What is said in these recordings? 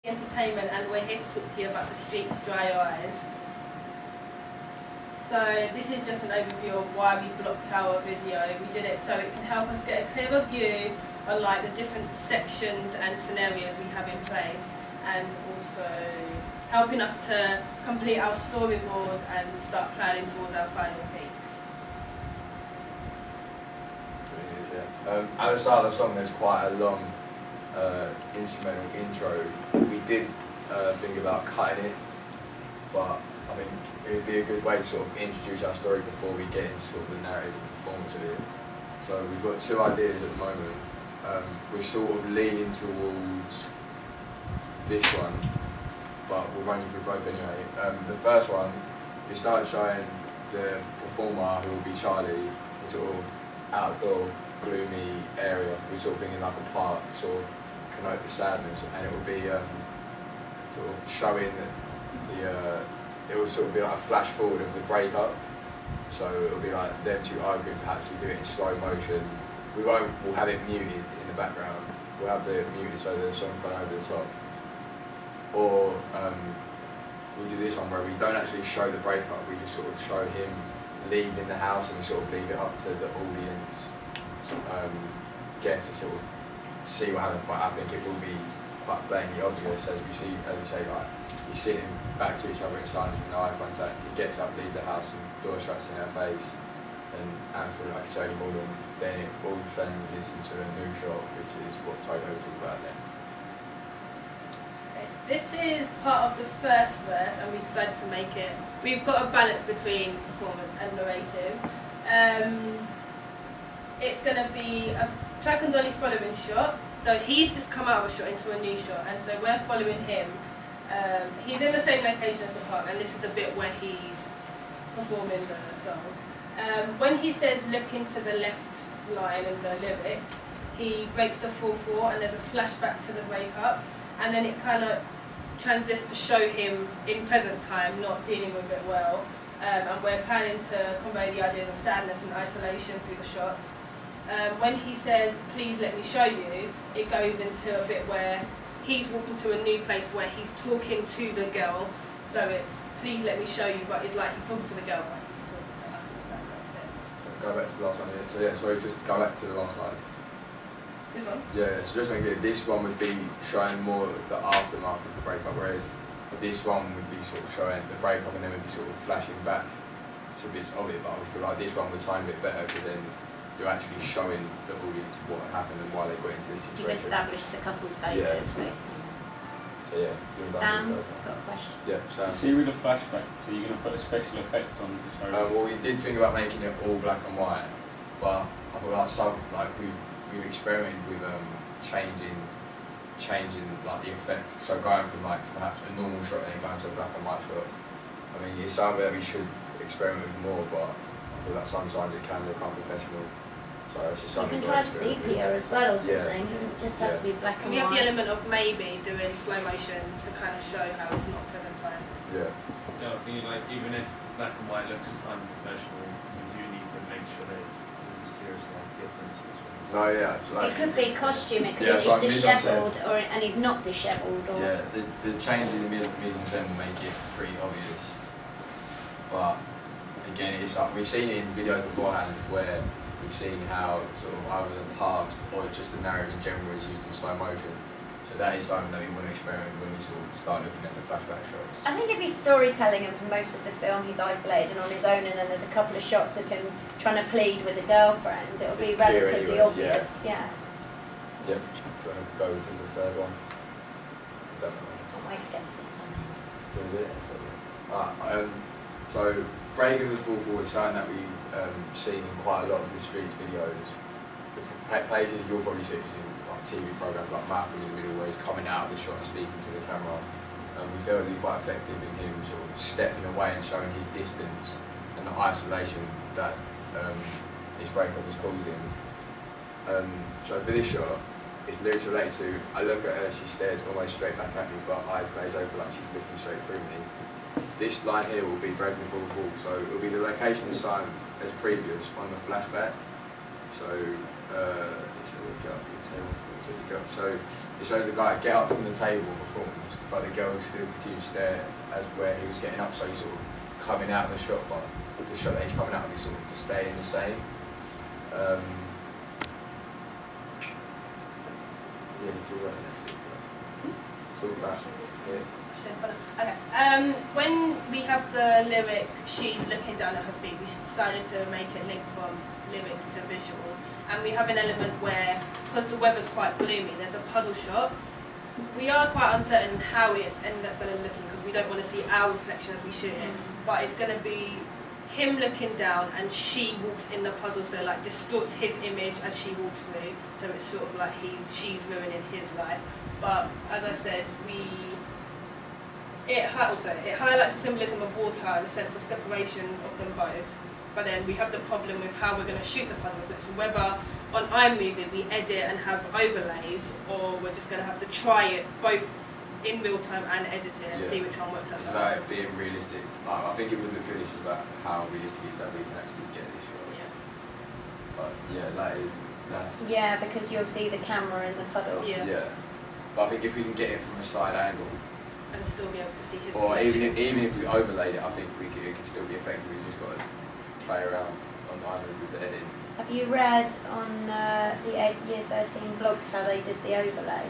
Entertainment, and we're here to talk to you about The Street's Dry Eyes. So this is just an overview of why we blocked our video. We did it so it can help us get a clearer view on like the different sections and scenarios we have in place, and also helping us to complete our storyboard and start planning towards our final piece. At the start of the song there's quite a long instrumental intro. We did think about cutting it, but I think it would be a good way to sort of introduce our story before we get into sort of the narrative and performance of it. So we've got two ideas at the moment. We're sort of leaning towards this one, but we'll run you through both anyway. The first one, we start showing the performer, who will be Charlie, in sort of outdoor, gloomy area. We're sort of thinking like a park, sort of connote the sadness, and it will be sort of showing the it will sort of be like a flash forward of the breakup. So it'll be like them two arguing. Perhaps we do it in slow motion. We'll have it muted in the background. We'll have the muted so the song's going over the top. Or we'll do this one where we don't actually show the breakup. We just sort of show him leaving the house, and we sort of leave it up to the audience. Guess to sort of see what happens, but I think it will be quite blatantly obvious as we say, like he's sitting back to each other in silence with no eye contact. He gets up, leaves the house, and door shuts in her face, and feel like it's early morning. Then it all transitions into a new shot, which is what Toto will talk about next. This is part of the first verse, and we decided to make it. We've got a balance between performance and narrative. It's going to be a track and dolly following shot. So he's just come out of a shot into a new shot, and so we're following him. He's in the same location as the park, and this is the bit where he's performing the song. When he says "look into the left" line in the lyrics, he breaks the 4/4, and there's a flashback to the breakup, and then it kind of transits to show him in present time, not dealing with it well. And we're planning to convey the ideas of sadness and isolation through the shots. When he says, "please let me show you," it goes into a bit where he's walking to a new place where he's talking to the girl. So it's "please let me show you," but it's like he's talking to the girl, but he's talking to us, if that makes sense. Go back to the last one here. So yeah, sorry, just go back to the last slide. This one? Yeah, so just make it, this one would be showing more the aftermath of the breakup, whereas this one would be sort of showing the breakup, and then we'd be sort of flashing back to bits of it, but I feel like this one would time it better, because then you're actually showing the audience what happened and why they got into this situation. You've established the couple's faces, Yeah. basically. So yeah, you're Sam has got a question. Yeah, Sam. See with a flashback, so you're going to put a special effect on to show Well, we did think about making it all black and white, but I feel like we've experimented with changing like the effect. So going from like perhaps a normal shot and then going to a black and white shot. I mean, it's something that we should experiment with more, but I feel like sometimes it can look unprofessional. So it's just You something can try sepia as well or something. Yeah. It doesn't just have to be black and We have white. the element of maybe doing slow motion to kind of show how it's not present time. Yeah. Yeah, I was thinking like even if black and white looks unprofessional, we do need to make sure there's a serious like difference between. No, yeah. Like, It could be costume, it could Yeah, be so just I'm dishevelled, and he's not dishevelled. Or yeah, the change in the mise en scène will make it pretty obvious. But again, it's like we've seen it in videos beforehand where we've seen how sort of either the past or just the narrative in general is used in slow motion. So that is something that we want to experiment when we sort of start looking at the flashback shots. I think if he's storytelling, and for most of the film he's isolated and on his own, and then there's a couple of shots of him trying to plead with a girlfriend, it'll be It's clear relatively anyway, obvious. Yeah. Yep. Do you want to go to the third one? I don't know. Can't wait to get to this sometimes. Do it. So breaking the 4/4 is something that we've seen in quite a lot of the Streets videos. The places you'll probably see is in like TV programs like Malcolm in the Middle, where he's coming out of the shot and speaking to the camera. We felt it would be quite effective in him sort of stepping away and showing his distance and the isolation that this breakup has caused him. So for this shot, it's lyrics related to, I look at her, she stares almost straight back at me, but eyes glaze open like she's looking straight through me. This line here will be breaking the 4/4, so it will be the location the same as previous on the flashback. So let's get up from the table. So it shows the guy get up from the table, performs, but the girl still continued to stare as where he was getting up, so he's sort of coming out of the shot, but the shot that he's coming out of is sort of staying the same. Yeah, talk about it. Talk about it. Okay. When we have the lyric, she's looking down at her feet, we decided to make it link from lyrics to visuals. And we have an element where, because the weather's quite gloomy, there's a puddle shot. We are quite uncertain how it's ended up going to look, because we don't want to see our reflection as we shoot it. But it's going to be him looking down and she walks in the puddle, so like distorts his image as she walks through. So it's sort of like she's ruining his life. But as I said, it highlights the symbolism of water and the sense of separation of them both. But then we have the problem with how we're going to shoot the puddle reflection, whether on iMovie we edit and have overlays, or we're just going to have to try it both in real time and edit it and see which one works out. It's about it being realistic. Like, I think it would look good if it's about how realistic it is that we can actually get this shot. Yeah. But yeah, that's... Yeah, because you'll see the camera in the puddle. Yeah. But I think if we can get it from a side angle, and still be able to see his or reflection. even if we overlaid it, I think it can still be effective. We've just got to play around on iMovie with the editing. Have you read on the Year 13 blogs how they did the overlay?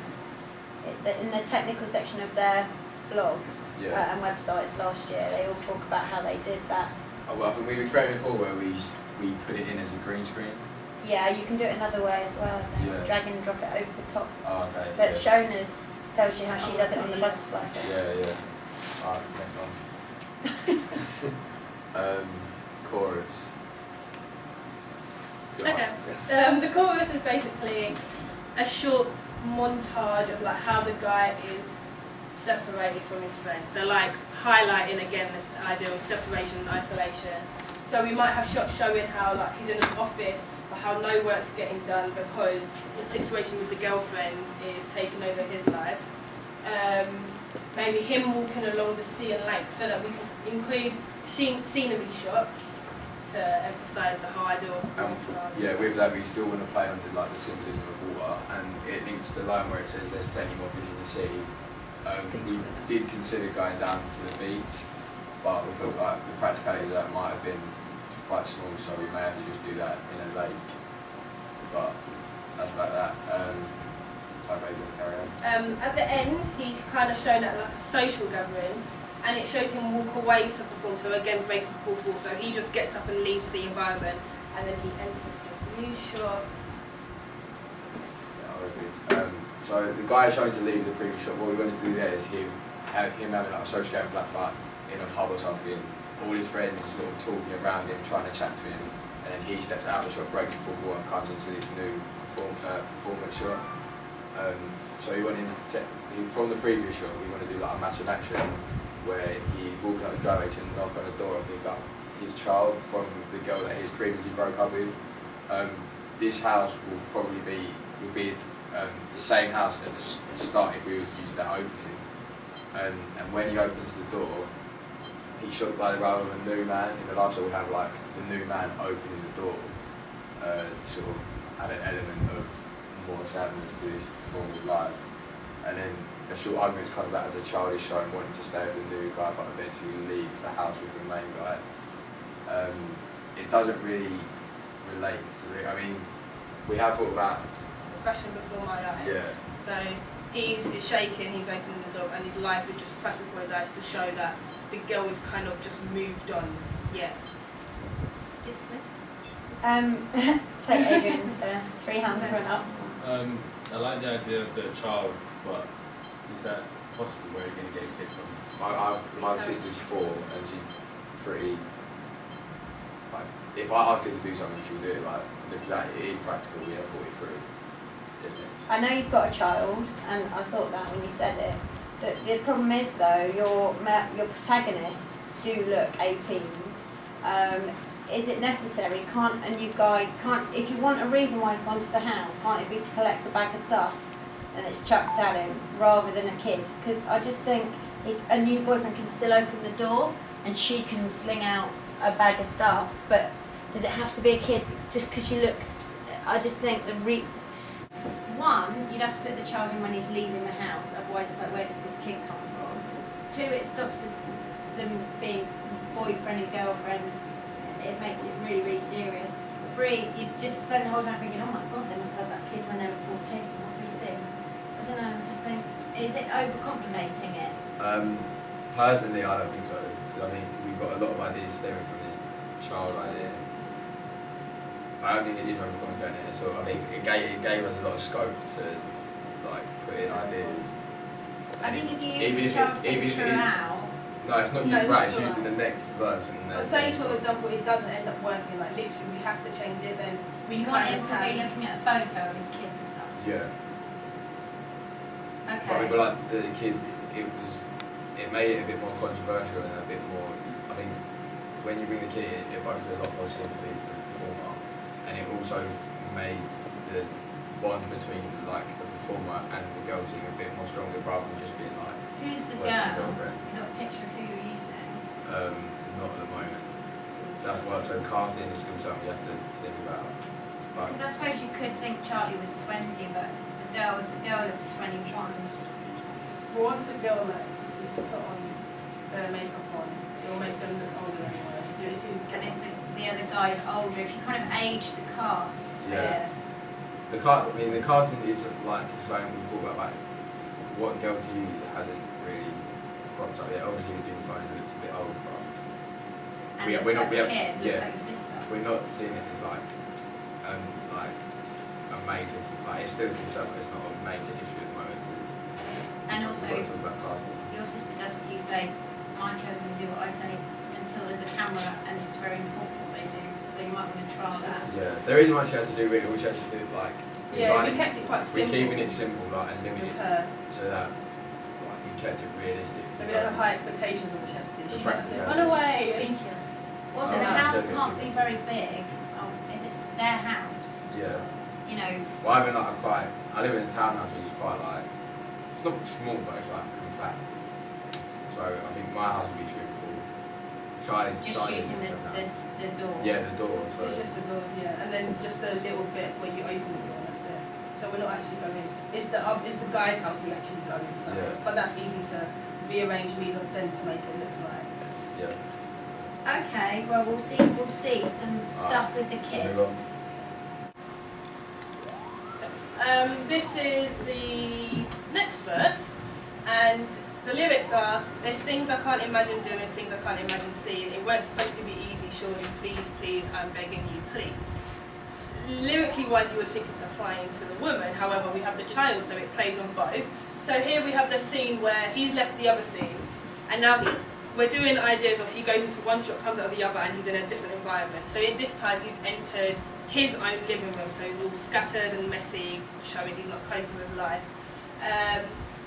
In the technical section of their blogs and websites last year, they all talk about how they did that. Oh, well, I think we were creating before where we put it in as a green screen. Yeah, you can do it another way as well. I think. Yeah. Drag and drop it over the top. Oh, okay. But Shona's tells you how she does it on the butterfly thing. Yeah. Alright, next one. Chorus. Okay. The chorus is basically a short montage of like how the guy is separated from his friends. So like highlighting again this idea of separation and isolation. So we might have shots showing how like he's in an office, but how no work's getting done because the situation with the girlfriend is taking over his life. Maybe him walking along the sea and lake, so that we can include scenery shots to emphasise the high ideal of water. Yeah, with that we still want to play on the symbolism of water, and it links to the line where it says there's plenty more fish in the sea. We did consider going down to the beach, but we felt like the practicalities of that might have been quite small, so we may have to just do that in a lake. But that's about that. Carry on. At the end, he's kind of shown at like a social gathering, and it shows him walk away to perform. So again, breaking the fourth wall. So he just gets up and leaves the environment, and then he enters his new shot. So the guy is showing to leave the previous shot. What we want to do there is him having like a social gathering black fight in a pub or something. All his friends sort of talking around him, trying to chat to him, and then he steps out of the shot, breaks the fourth wall, and comes into this new performance shot. So we want him to, from the previous shot, we want to do like a match in action where he's walking up the driveway to knock on the door and pick up his child from the girl that he's previously broke up with. This house will probably be the same house at the start if we was to use that opening. And when he opens the door, he's shot by the role of a new man. In the last shot we'll have like the new man opening the door, sort of add an element of more sadness to this performer's life. And then a short argument comes back as a childish showing wanting to stay with the new guy, but eventually leaves the house with the main guy. It doesn't really relate to the, I mean, we have thought about Crashing before my eyes. Yeah. So he's shaking, he's opening the door, and his life has just crashed before his eyes to show that the girl has kind of just moved on. Yeah. Yes, miss? Take Adrian's first. 3 hands went up. I like the idea of the child, but is that possible? Where are you going to get a kid from? my sister's 4 and she's pretty, like, if I ask her to do something she'll do it. Like, it is practical. We are 43, isn't it? I know you've got a child, and I thought that when you said it. The problem is though, your protagonists do look 18. Is it necessary? Can't a new guy, if you want a reason why he's gone to the house, can't it be to collect a bag of stuff and it's chucked at him rather than a kid? Because I just think a new boyfriend can still open the door and she can sling out a bag of stuff, but does it have to be a kid just because she looks? I just think one, you'd have to put the child in when he's leaving the house, otherwise it's like, where did this kid come from? 2, it stops them being boyfriend and girlfriend. It makes it really, really serious. 3, you just spend the whole time thinking, oh my god, they must have had that kid when they were 14 or 15. I don't know, I just think, is it overcomplicating it? Personally, I don't think so. Because I think we've got a lot of ideas stemming from this child idea. I don't think it is overcomplicating it at all. I think it gave us a lot of scope to like put in ideas. I think if you use the child things throughout. No, it's not used right, it's used in the next verse. But say for example it doesn't end up working, like literally we have to change it, then we You want him to be looking at a photo of his kid and stuff. Yeah. Okay. But I feel like the kid, it made it a bit more controversial and a bit more, I think, when you bring the kid in, it focuses a lot more sympathy for the performer. And it also made the bond between like the performer and the girl team a bit more stronger rather than just being like. Who's the boyfriend, girl? girlfriend. You got a picture of who you're using? Not at the moment. That's why, so casting is still something you have to think about. Because I suppose you could think Charlie was 20, but if the girl looks 21. Well, once the girl like needs to put on makeup on, it will make them look older anyway. And if the other guy's older, if you kind of age the cast. Yeah. The casting is like something we thought about, like what girl to use. It hasn't really cropped up yet. Obviously, we do find it looks a bit old, but And it looks like a kid, looks like your sister. we're not seeing it as like a major, like it's still a concern, but it's not a major issue at the moment. And also, we've got to talk about casting. your sister does what you say. My children do what I say until there's a camera, and it's very important what they do. So you might want to trial that. Yeah, there isn't much she has to do really. All she has to do like. Yeah, we kept it quite simple. We're keeping it simple, like and limited, with her. so that like we kept it realistic. So we don't have high expectations of what she has to do. She just says, Yeah. run away. Thank you. Also, Oh, the yeah, house definitely. can't be very big. If it's their house, Yeah. you know. Well, I mean, like I live in a townhouse which is quite like, it's not small, but it's like compact. So I think my house would be suitable. Charlie's Just shooting the door. Yeah, the door. So. It's just the doors, yeah, and then just a little bit where you open the door. That's it. So we're not actually going. It's the guy's house we actually go inside. Yeah. But that's easy to rearrange mise en scène to make it look like. Yeah. Okay, well we'll see some stuff with the kid. Move on. This is the next verse, and the lyrics are, there's things I can't imagine doing, things I can't imagine seeing. It weren't supposed to be easy, surely, please, please, I'm begging you, please. Lyrically wise, you would think it's applying to the woman, however, we have the child, so it plays on both. So here we have the scene where he's left the other scene, and now we're doing ideas of he goes into one shot, comes out of the other, and he's in a different environment. So in this time, he's entered his own living room, so he's all scattered and messy, showing he's not coping with life.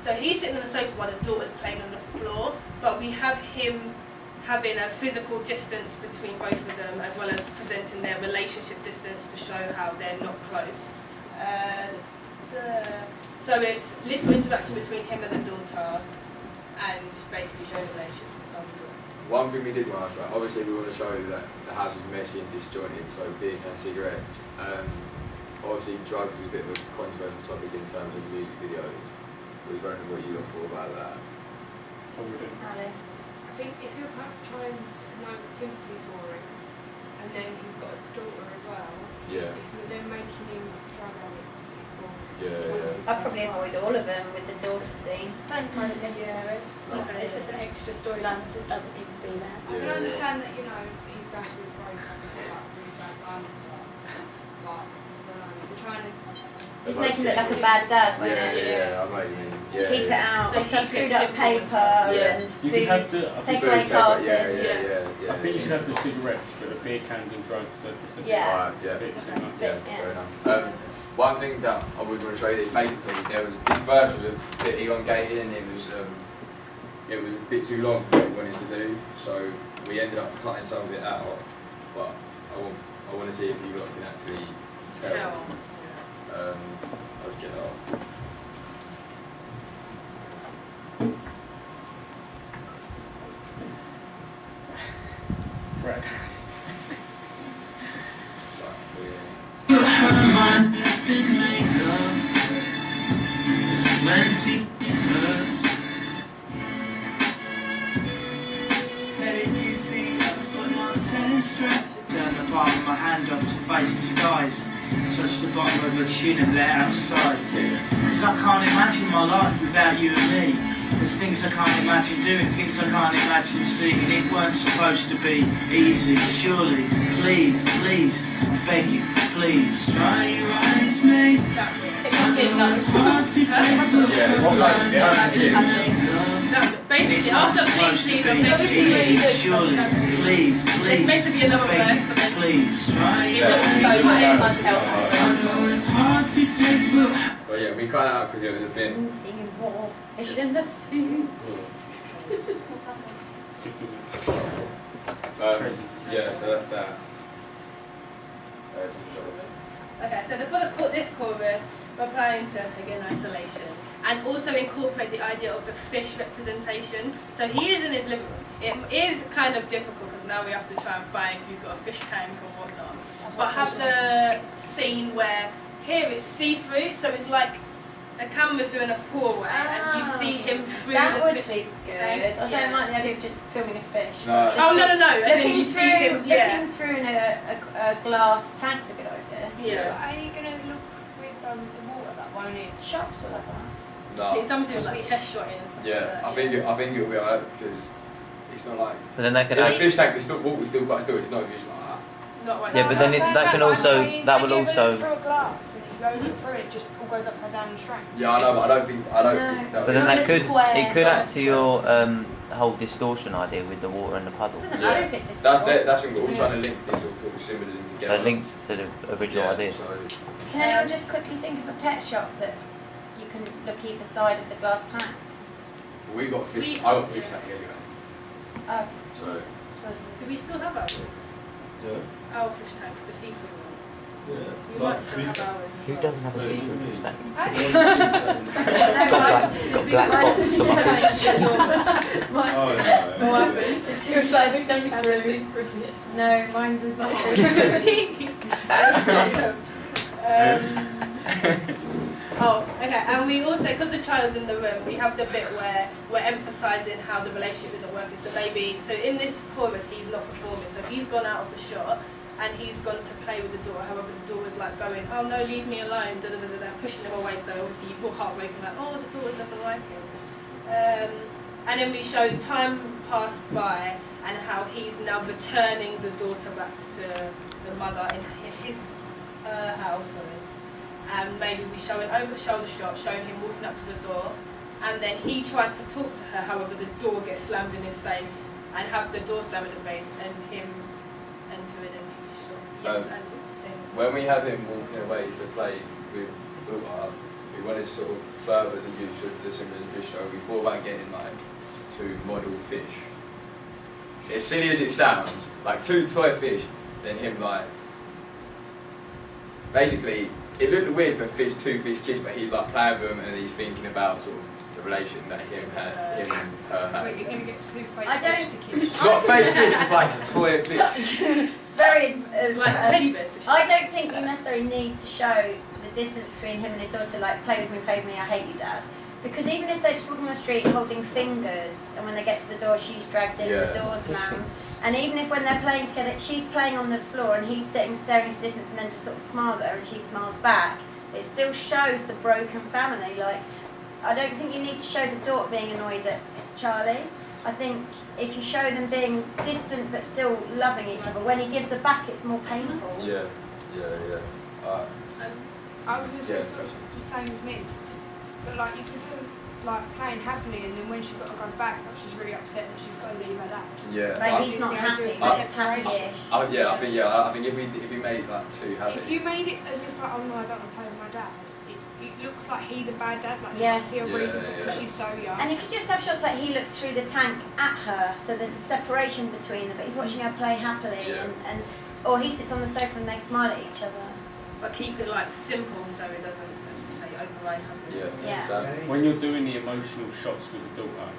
So he's sitting on the sofa while the daughter's playing on the floor, but we have him having a physical distance between both of them, as well as presenting their relationship distance to show how they're not close. So it's little interaction between him and the daughter, and basically showing the relationship of the daughter. One thing we did want to ask about, obviously we want to show that the house is messy and disjointed, so being and cigarettes. Obviously drugs is a bit of a controversial topic in terms of music videos. I was wondering what you lot thought about that. Alice. I think if you're trying to promote sympathy for him, and then he's got a daughter as well, Yeah. if you're then making him drug addict or Yeah, someone who I'd probably does avoid drugs, all of them with the daughter scene. Don't find it necessary. Yeah. It's just an extra storyline because it doesn't need to be there. I can understand that, you know, he's going through a breakup and it's like really bad time and stuff, but I don't know, if you're trying to Just make him look like a bad dad, won't Yeah, it? yeah, I know what you mean. Yeah, Keep it out. So If you keep it screwed up simple. paper Yeah. and You can have food, the, I take think, away cartons. Yeah. I think you can have the cigarettes, but the beer cans and drugs, so it's a Yeah. Alright, yeah. bit too much. Yeah, Yeah. fair enough. One thing that I was going to show you is basically this verse was a bit elongated and it was a bit too long for what we wanted to do, so we ended up cutting some of it out. But I want to see if you lot can actually tell. I'll just get it off. Right. Turn the palm of my hand up to face the skies. Touch the bottom of a tune and let outside. Cause I can't imagine my life without you and me. There's things I can't imagine doing, things I can't imagine seeing. It weren't supposed to be easy, surely. Please, please, I beg you, please. Try and rise me. Basically, after please, please, I'm obviously really good. Surely, please, please. It's meant to be another verse, but then please. it just so much So yeah, we cut it out because it was a bit. Fish in the sea. Yeah, so that's that. Okay, so for this chorus, we're planning to, again, isolation, and also incorporate the idea of the fish representation. So he is in his living room. It is kind of difficult because now we have to try and find if he's got a fish tank or whatnot. But have the scene where here it's see-through, so it's like the camera's doing a pour away and you see him through that the would fish be good. I don't like the idea of just filming a fish. No. Oh, no. As in Looking you through, see him, yeah. looking through in a glass tank's a good idea. Yeah. But are you going to look with the water that won't it? Shops will have that. So No. it's something with like test shotting and stuff like Yeah, that. I think it'll be alright because it's not like But then they could in a add. fish tank. It's still water, still quite still. It's not just like that. Not right Yeah, now. but then it- that can also- that will also- through a glass and you go look through it, just all goes upside down and straight. Yeah, I know, but I don't think No. that But would then Not that a could square. it could add to your whole distortion idea with the water and the puddle. Doesn't Yeah. matter if it distorts. that's when we're all trying to link this sort of symbolism So together. it links to the original Yeah, idea. So Can anyone just quickly think of a pet shop that you can look either side of the glass tank? we got fish. We- I got fish tank anyway. Oh, So Do we still have ours? Our fish tank, the seafood one. You might still have ours. Who doesn't have a secret fish tank? no, Got black box or something. What happens? It was like no, mine did not. Oh, okay, and we also, because the child's in the room, we have the bit where we're emphasising how the relationship isn't working. So so in this chorus, he's not performing, so he's gone out of the shot and he's gone to play with the door. However, the door is like going, oh no, leave me alone, da da da da, da, pushing him away. So obviously you feel heartbroken, like, oh, the door doesn't like him. And then we show time passed by and how he's now returning the daughter back to the mother in his house. Sorry. And maybe we show an over-the-shoulder shot showing him walking up to the door, and then he tries to talk to her, however the door gets slammed in his face, and have the door slam in the face, and him entering and he shot. Yes, and when we have him walking away to play with Booba, we wanted to sort of further the use of the symbol of the fish show. We thought about getting like 2 model fish. As silly as it sounds, like 2 toy fish, then him like. Basically, it looked weird for 2 fish kiss, but he's like playing with them and he's thinking about sort of the relation that him and her Wait, have. you're going to get 2 fake I fish don't- to kiss. It's not fake fish, it's like a toy fish. It's very like teddy bear fish. I don't think you necessarily need to show the distance between him and his daughter, like play with me, I hate you, Dad. Because even if they're just walking on the street holding fingers, and when they get to the door, she's dragged in and the door's slammed. And even if when they're playing together, she's playing on the floor and he's sitting staring into the distance and then just sort of smiles at her and she smiles back, it still shows the broken family. Like, I don't think you need to show the daughter being annoyed at Charlie. I think if you show them being distant but still loving each other, when he gives her back, it's more painful. Yeah. I was going to say Yeah, sort of the same as me, but like you can do like playing happily and then when she's got to go back, like she's really upset and she's got to leave her dad. Yeah. Like he's not happy, but it's happy-ish. I think if we made like 2 happy. If you made it as if like, oh no, I don't want to play with my dad, it looks like he's a bad dad, like there's Yes. obviously a reason for it because she's so young. And you could just have shots like he looks through the tank at her, so there's a separation between them, but he's watching her play happily, Yeah. and or he sits on the sofa and they smile at each other. But keep it like simple so it doesn't, as you say, override happiness. Yeah. So, When you're doing the emotional shots with the daughter,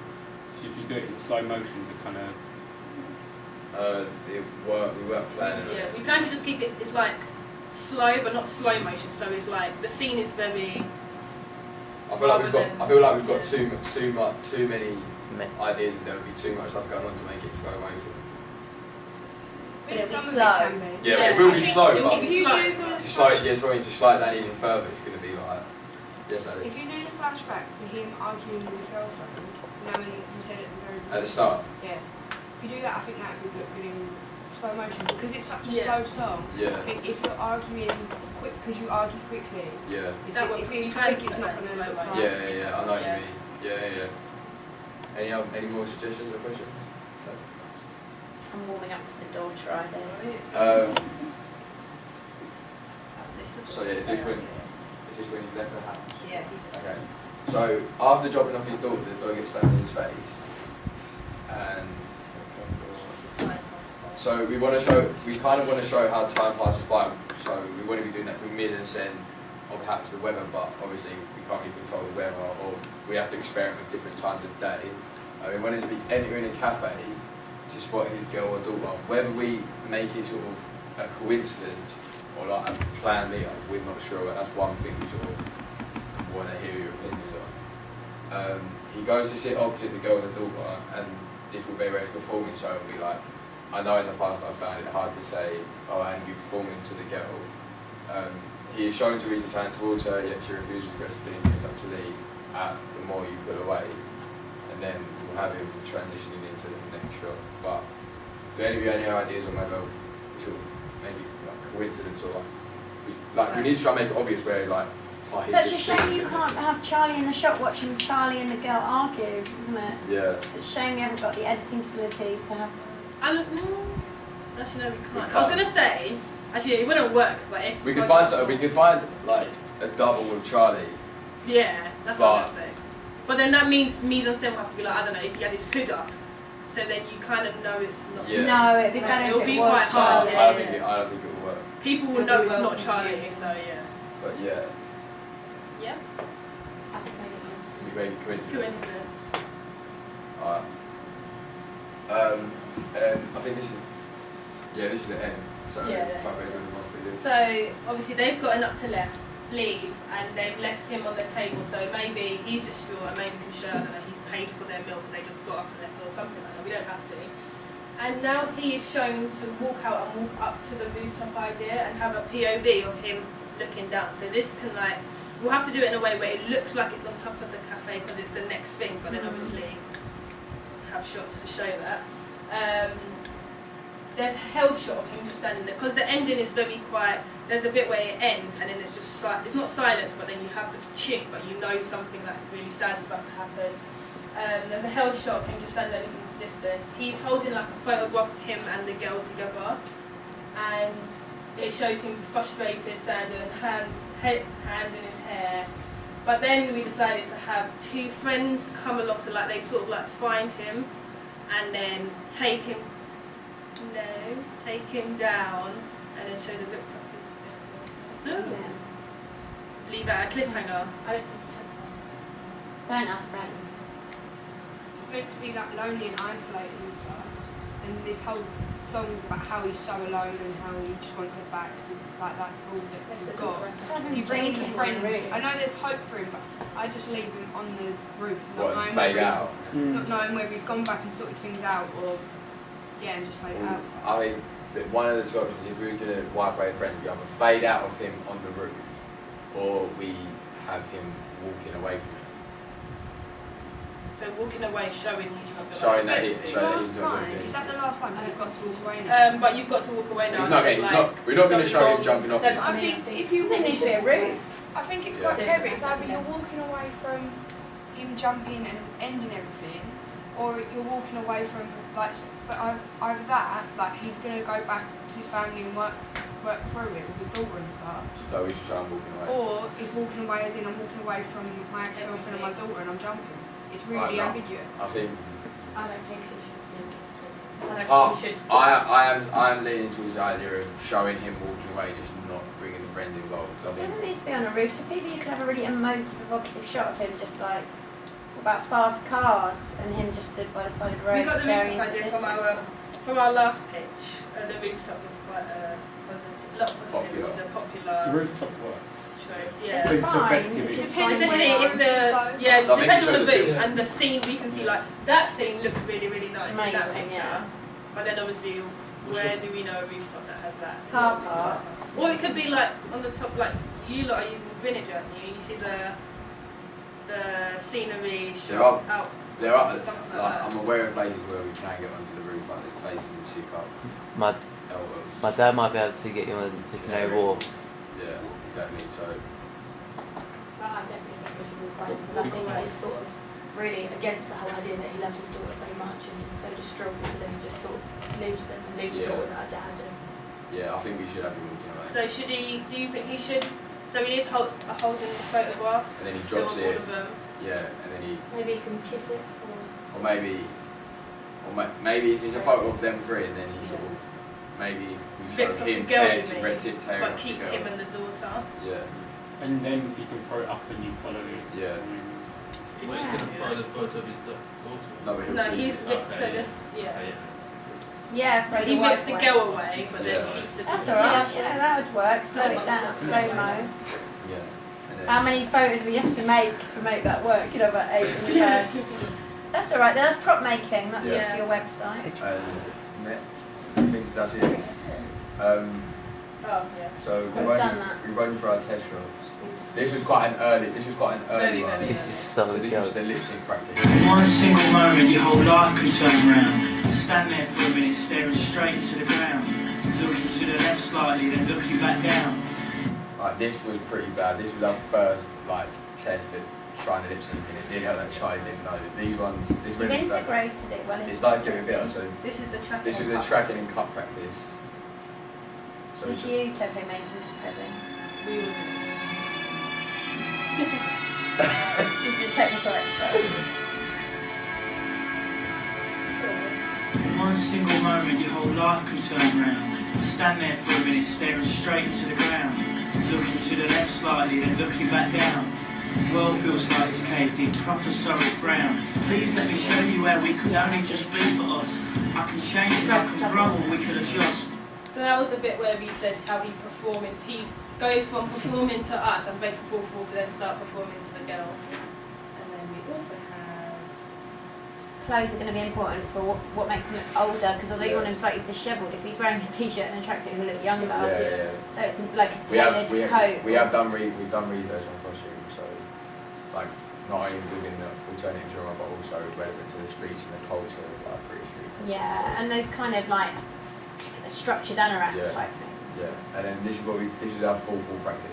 should you do it in slow motion to kind of... we weren't planning on Yeah, it. we plan to just keep it, it's like slow but not slow motion, so it's like the scene is very. I feel like we've got Yeah. too many ideas and there would be too much stuff going on to make it slow motion. think It'll be some of slow. it can be. Yeah, it will I be think slow, it will but be If you slow. do the to slow it, yes, when you to slow it down even further, it's going to be like, yes, Ali. If you do the flashback to him arguing with his girlfriend, knowing you said it at the very At the start. Yeah. If you do that, I think that would look good in slow motion because it's such a Yeah. slow song. Yeah. I think if you're arguing quick, because you argue quickly, Yeah. if it's quick, it's not going to look right. Yeah, I know what you mean. Yeah. Any more suggestions or questions? I'm warming up to the door try there. So yeah, is this when he's left the house? Yeah, he just. Okay. So after dropping off his daughter, the dog gets slammed in his face, and so we kind of want to show how time passes by. So we want to be doing that through mise-en-scène, or perhaps the weather, but obviously we can't really control the weather, or we have to experiment with different times of day. We want him to be entering a cafe to spot his girl or daughter. Whether we make it sort of a coincidence or like a plan later, we're not sure. But that's one thing we sort of want to hear your opinions on. He goes to sit opposite the girl and the daughter, and this will be where he's performing. So it'll be like, I know in the past I found it hard to say, oh, and you performing to the girl. He is shown to reach his hand towards her, yet she refuses to rest the it's up to leave at the more you pull away. And then we'll have him transitioning into the next shot. But do any of you have any ideas on whether sort of maybe like coincidence or like we need to try and make it obvious where like he's Such a just shame sitting you there. can't have Charlie in the shot watching Charlie and the girl argue, isn't it? Yeah. It's a shame we haven't got the editing facilities to have. Actually, no, we can't. We I was can't. gonna say, actually, it wouldn't work, but if We could find something. We could find like a double with Charlie. Yeah, that's what I'm gonna say. But then that means mise-en-scène will have to be like, I don't know, if he had his hood up, so then you kind of know it's not. Yeah. No, it'd be Like, better it'll if be it was quite hard, Charlie. yeah. I don't think it will work. People will It'll know be it's well not Charlie, confusing. so yeah. But yeah, Yeah. we make it coincidence. Coincidence. Alright. And I think this is the end. So Yeah. type it in the monthly list. So obviously they've gotten up to leave, and they've left him on the table. So maybe he's distraught, and maybe I don't know, he's paid for their meal because they just got up and left, or something like that. We don't have to. And now he is shown to walk out and walk up to the rooftop idea and have a POV of him looking down. So this can we'll have to do it in a way where it looks like it's on top of the cafe because it's the next thing, but then obviously have shots to show that. There's a held shot of him just standing there because the ending is very quiet. There's a bit where it ends and then it's just it's not silence, but then you have the chink, but you know something like really sad's about to happen. There's a held shot of him just standing there looking at the distance. He's holding like a photograph of him and the girl together, and it shows him frustrated, sad, and hands in his hair. But then we decided to have two friends come along to they sort of find him and then take him down and then show the ripped up his no. Leave it at a cliffhanger. I don't think Don't have friends. It's meant to be lonely and isolated and stuff. And this whole song's about how he's so alone and how he just wants her back. So that's all that he's got. If you bring in the friends, I know there's hope for him, but I just leave him on the roof, not knowing fade whether out? not knowing whether he's gone back and sorted things out, or and just fade out. I mean, one of the two options, if we were going to wipe away a friend, we either fade out of him on the roof, or we have him walking away from it. so walking away, showing he's not going Showing that Is that the last time you've got to walk away now? but you've got to walk away now. We're not going to show him jumping off. I think if you There needs to be a roof. I think it's quite clever. It's either you're walking away from him jumping and ending everything, or you're walking away from either that, he's gonna go back to his family and work through it with his daughter and stuff. So we should try and walking away. Or he's walking away as in I'm walking away from my ex-girlfriend and my daughter and I'm jumping. It's really ambiguous. I think. I don't think it should. I am leaning towards the idea of showing him walking away, just not bringing the friend involved. So I It think. doesn't need to be on a roof. So maybe you could have a really emotive, evocative shot of him, just about fast cars and him just stood by the side of the road. We got the staring rooftop into idea distance. from our last pitch. The rooftop was quite positive. Not positive. It was a popular The rooftop works. choice. Yeah. It's fine. effective. It's just Especially fine. if it So depends on the maybe boot show and the scene. We can see that scene looks really nice in that Amazing, picture. yeah. But then obviously Where do we know a rooftop that has that? Car park. Or it could be like on the top, like you lot are using Greenwich, aren't you? You see the scenery shot out. There are, something like like, that. I'm aware of places where we can get onto the roof, like there's places in Sidcup, My Eltham. my dad might be able to get you on to Canary Wharf. Yeah, exactly. So, But I definitely think we should move on because I think he's sort of really against the whole idea that he loves his daughter so much and he's so distraught because then he just sort of leaves them and leaves the daughter without a dad. And yeah, I think we should have him walking away. So should he? Do you think he should? So he is holding the photograph. And then he still drops of all it. of them. Yeah, and then maybe he can kiss it or maybe if it's a photo of them three, and then he sort of, maybe we show Bits of him the girl, tear you to mean, red tip tear but off the keep girl. him and the daughter. Yeah, And then you can throw it up and you follow it. yeah. Well, he's going to throw the photo of his daughter. No, but he'll No, keep he's it. ripped. So Okay, this, yeah. Oh, yeah. Yeah, So throw he the rips wife the away. girl away, but then Yeah. keeps the That's daughter. alright, yeah, that would work. Slow it down, slow mo. Yeah. And then, How many photos will you have to make that work? You know, about 8 in the bag. That's alright, that's prop making, that's Yeah. good for your website. and next, I think that's it. Oh yeah. So We've done that. we run for our test shots. This was quite an early Very, one. very This is So so this was joke. the lip sync practice. In one single moment, your whole life can turn round. Stand there for a minute, staring straight into the ground. Looking to the left slightly, then looking back down. Like this was pretty bad. This was our first like test at trying to lip sync, and it did have that child didn't know. These ones, this You've really started. integrated it well into It started the getting better. So This is the tracking. this was a part. tracking and cut practice. So This is you, Clever, making this present. We will do this. She's the technical expert. In one single moment, your whole life can turn round. Stand there for a minute, staring straight into the ground. Looking to the left slightly, then looking back down. The world feels like it's caved in, proper sorry frown. Please let me show you where we could only just be for us. I can change and I can grow and we can adjust. So that was the bit where we said how he's performing. He goes from performing to us and breaks the fourth wall to then start performing to the girl. And then we also have. Clothes are going to be important for what makes him look older, because although you Yeah. want him slightly dishevelled, if he's wearing a t-shirt and a tracksuit, he'll look younger. yeah. So it's like his We have tailored coat. we've done research on costume, so like not only within the alternative genre but also relevant to the streets and the culture of like British street. Yeah, and those kind of like structured anorak Yeah. type things. Yeah, and then this is our full practice.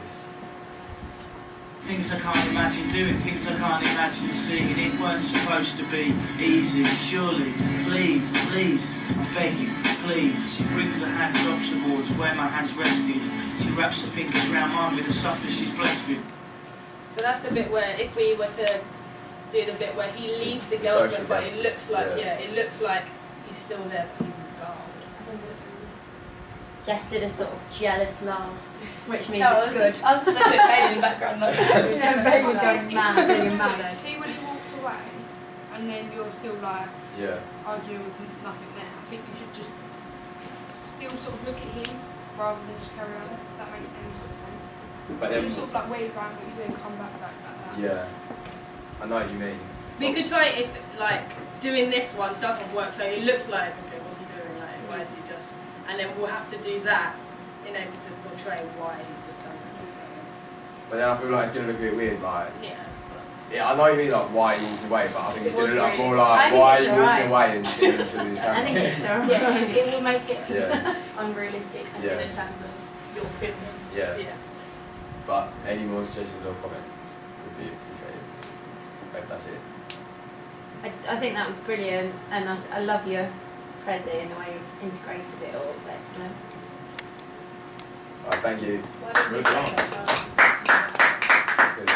Things I can't imagine doing, things I can't imagine seeing. It weren't supposed to be easy, surely. Please, please, I'm begging, please. She brings her hands up towards where my hand's resting. She wraps her fingers around mine with the softness she's blessed with. So that's the bit where if we were to do the bit where he leaves the girlfriend, but it looks like it looks like he's still there, but he's gone. Jess did a sort of jealous laugh, which means no, it's good. I was just a bit Bailey in the background. Like, Yeah, Bailey going mad, being mad. See when he walks away, and then you're still like Yeah. arguing with nothing there. I think you should just still sort of look at him rather than just carry on. If that makes any sort of sense. But then Just sort of like where you're going, what you're doing, come back. yeah, I know what you mean. We could try it if like doing this one doesn't work, so it looks like okay, what's he doing? Like why is he just? And then we'll have to do that in order to portray why he's just done that. But then I feel like it's gonna look a bit weird, like. Yeah. Yeah, I know what you mean, like why are you walking away, but I think it's It was gonna look really more I like think why are it's you walking alright. away and sitting into this I camera. think it's alright. yeah, it will make it Yeah. unrealistic as Yeah. in terms of your filming. Yeah. Yeah. But any more suggestions or comments would be appreciated. If that's it. I think that was brilliant, and I love your Prezi and the way you've integrated it all. It's excellent. Alright, thank you. Why don't we Good job. say that? Good,